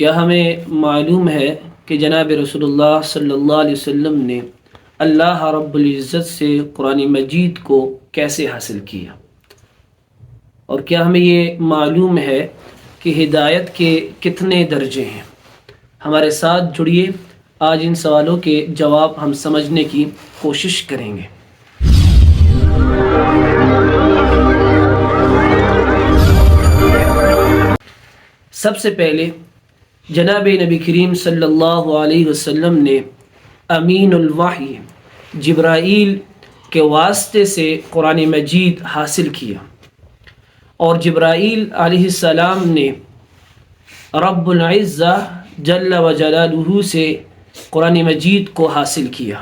کیا ہمیں معلوم ہے کہ جناب رسول اللہ صلی اللہ علیہ وسلم نے اللہ رب العزت سے قرآن مجید کو کیسے حاصل کیا؟ اور کیا ہمیں یہ معلوم ہے کہ ہدایت کے کتنے درجے ہیں؟ ہمارے ساتھ جڑیے، آج ان سوالوں کے جواب ہم سمجھنے کی کوشش کریں گے۔ سب سے پہلے جناب نبی کریم صلی اللہ علیہ وسلم نے امین الوحی جبرائیل کے واسطے سے قرآن مجید حاصل کیا، اور جبرائیل علیہ السلام نے رب العزہ جل و جلالہ سے قرآن مجید کو حاصل کیا۔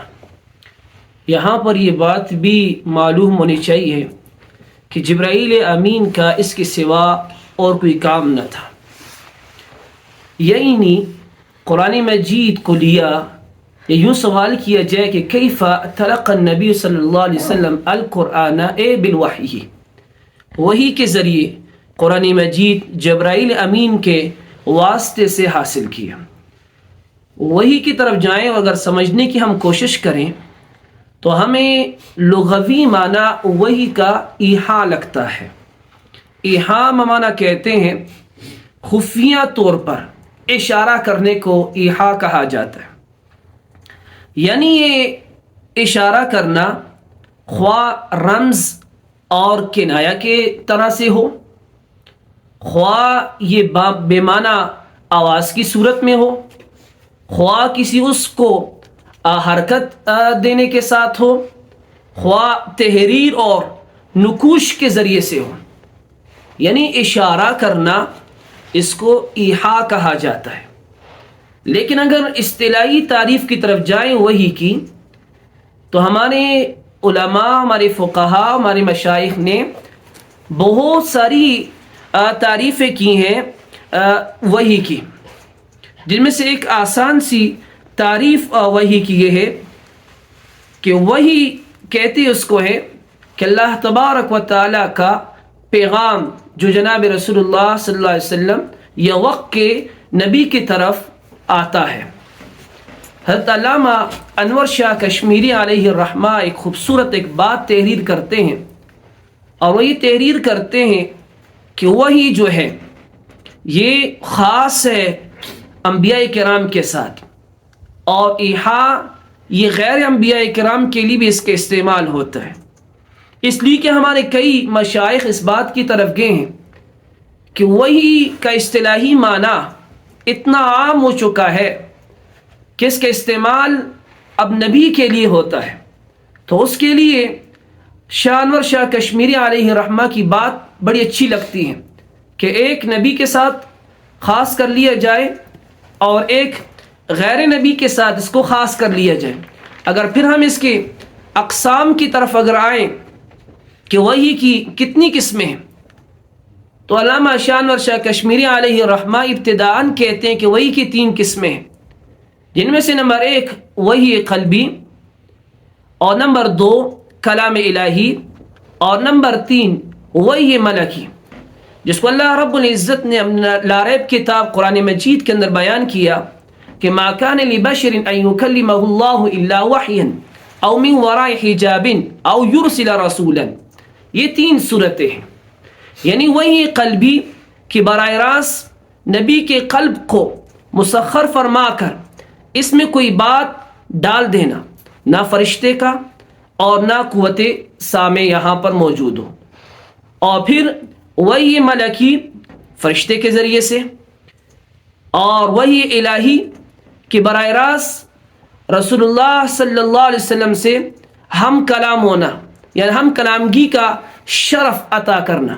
یہاں پر یہ بات بھی معلوم ہونی چاہیے کہ جبرائیل امین کا اس کے سوا اور کوئی کام نہ تھا، یعنی قرآن مجید کو لیا۔ یوں سوال کیا جائے کہ کیف تلقى النبی صلی اللہ علیہ وسلم القرآن بالوحی، وحی کے ذریعے قرآن مجید جبرائیل امین کے واسطے سے حاصل کیا۔ وحی کی طرف جائیں اور اگر سمجھنے کی ہم کوشش کریں تو ہمیں لغوی معنی وحی کا ایحاء لگتا ہے۔ ایحاء معنی کہتے ہیں خفیہ طور پر اشارہ کرنے کو ایحاء کہا جاتا ہے، یعنی یہ اشارہ کرنا خواہ رمز اور کنایہ کے طرح سے ہو، خواہ یہ بے معنی آواز کی صورت میں ہو، خواہ کسی اس کو حرکت دینے کے ساتھ ہو، خواہ تحریر اور نقوش کے ذریعے سے ہو، یعنی اشارہ کرنا اس کو ایحاء کہا جاتا ہے۔ لیکن اگر اصطلاحی تعریف کی طرف جائیں وحی کی، تو ہمارے علماء، ہمارے فقہاء، ہمارے مشائخ نے بہت ساری تعریفیں کی ہیں وحی کی، جن میں سے ایک آسان سی تعریف وحی کی یہ ہے کہ وحی کہتے اس کو ہے کہ اللہ تبارک و تعالیٰ کا پیغام جو جناب رسول اللہ صلی اللہ علیہ وسلم یا وقت کے نبی کی طرف آتا ہے۔ حضرت علامہ انور شاہ کشمیری علیہ الرحمہ ایک خوبصورت ایک بات تحریر کرتے ہیں، اور وہ یہ تحریر کرتے ہیں کہ وحی جو ہے یہ خاص ہے انبیاء کرام کے ساتھ، اور ایحاء یہ غیر انبیاء کرام کے لیے بھی اس کے استعمال ہوتا ہے۔ اس لیے کہ ہمارے کئی مشائخ اس بات کی طرف گئے ہیں کہ وحی کا اصطلاحی معنی اتنا عام ہو چکا ہے کہ اس کا استعمال اب نبی کے لیے ہوتا ہے، تو اس کے لیے شاہ انور شاہ کشمیری علیہ الرحمہ کی بات بڑی اچھی لگتی ہے کہ ایک نبی کے ساتھ خاص کر لیا جائے اور ایک غیر نبی کے ساتھ اس کو خاص کر لیا جائے۔ اگر پھر ہم اس کے اقسام کی طرف اگر آئیں کہ وحی کی کتنی قسمیں ہیں، تو علامہ شاہ انور شاہ کشمیری علیہ الرحمہ ابتداءً کہتے ہیں کہ وحی کی 3 قسمیں ہیں، جن میں سے نمبر 1 وحی قلبی، اور نمبر 2 کلام الہی، اور نمبر 3 وحی ملکی، جس کو اللہ رب العزت نے لا ریب کتاب قرآن مجید کے اندر بیان کیا کہ ما کان لبشر ان یکلمہ اللہ الا وحیا او من وراء حجاب او یرسل رسولا۔ یہ 3 صورتیں ہیں، یعنی وحی قلبی کہ براہ راست نبی کے قلب کو مسخر فرما کر اس میں کوئی بات ڈال دینا، نہ فرشتے کا اور نہ قوت سامع یہاں پر موجود ہو، اور پھر وحی ملکی فرشتے کے ذریعے سے، اور وحی الہی کہ براہ راست رسول اللہ صلی اللہ علیہ وسلم سے ہم کلام ہونا، یعنی ہم کلامگی کا شرف عطا کرنا۔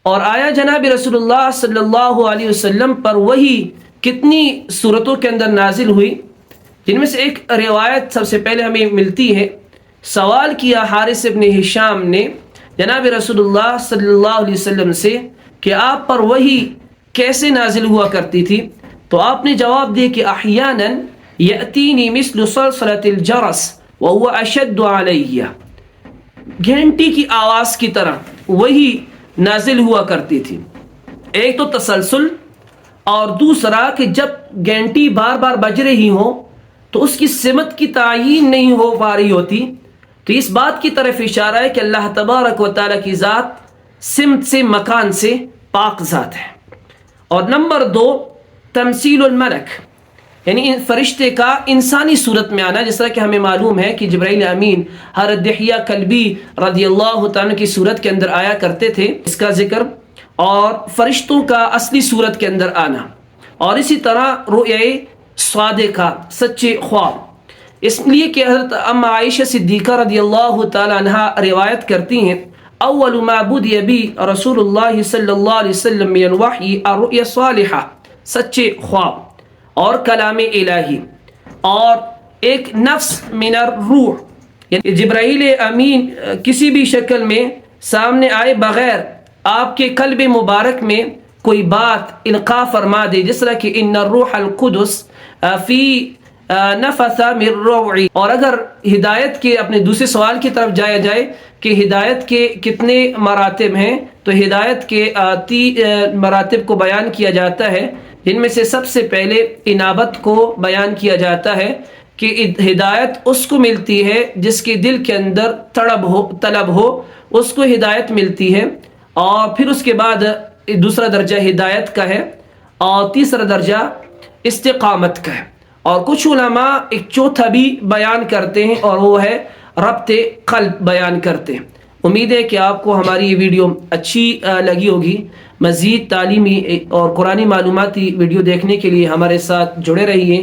اور آیا جناب رسول اللہ صلی اللہ علیہ وسلم پر وحی کتنی صورتوں کے اندر نازل ہوئی، جن میں سے ایک روایت سب سے پہلے ہمیں ملتی ہے۔ سوال کیا حارث ابن ہشام نے جناب رسول اللہ صلی اللہ علیہ وسلم سے کہ آپ پر وحی کیسے نازل ہوا کرتی تھی، تو آپ نے جواب دیا کہ احیانا یأتینی مثل صلصلۃ الجرس وهو اشد علی، گھنٹی کی آواز کی طرح وحی نازل ہوا کرتی تھی۔ ایک تو تسلسل اور دوسرا کہ جب گھنٹی بار بار بج رہی ہو تو اس کی سمت کی تعیین نہیں ہو پا رہی ہوتی، تو اس بات کی طرف اشارہ ہے کہ اللہ تبارک و تعالیٰ کی ذات سمت سے، مکان سے پاک ذات ہے۔ اور نمبر 2، تمثیل الملک، یعنی فرشتے کا انسانی صورت میں آنا، جس طرح کہ ہمیں معلوم ہے کہ جبرائیل امین حضرت دحیہ کلبی رضی اللہ تعالیٰ کی صورت کے اندر آیا کرتے تھے، اس کا ذکر، اور فرشتوں کا اصلی صورت کے اندر آنا، اور اسی طرح رؤیا صادقہ، سچے خواب، اس لیے کہ حضرت ام عائشہ صدیقہ رضی اللہ تعالی عنہا روایت کرتی ہیں، اول ما بدی بی رسول اللہ صلی اللہ علیہ وسلم من الوحی الرؤیا الصالحہ، سچے خواب اور کلام الہی، اور ایک نفس من الروح، یعنی جبرائیل امین کسی بھی شکل میں سامنے آئے بغیر آپ کے قلب مبارک میں کوئی بات القاء فرما دے، جس طرح کہ ان الروح القدس فی نفث من روعی۔ اور اگر ہدایت کے اپنے دوسرے سوال کی طرف جایا جائے کہ ہدایت کے کتنے مراتب ہیں، تو ہدایت کے 3 مراتب کو بیان کیا جاتا ہے، جن میں سے سب سے پہلے انابت کو بیان کیا جاتا ہے کہ ہدایت اس کو ملتی ہے جس کے دل کے اندر طلب ہو، اس کو ہدایت ملتی ہے، اور پھر اس کے بعد دوسرا درجہ ہدایت کا ہے، اور تیسرا درجہ استقامت کا ہے، اور کچھ علماء ایک چوتھا بھی بیان کرتے ہیں، اور وہ ہے ربط قلب بیان کرتے ہیں۔ امید ہے کہ آپ کو ہماری یہ ویڈیو اچھی لگی ہوگی۔ مزید تعلیمی اور قرآنی معلوماتی ویڈیو دیکھنے کے لیے ہمارے ساتھ جڑے رہیے۔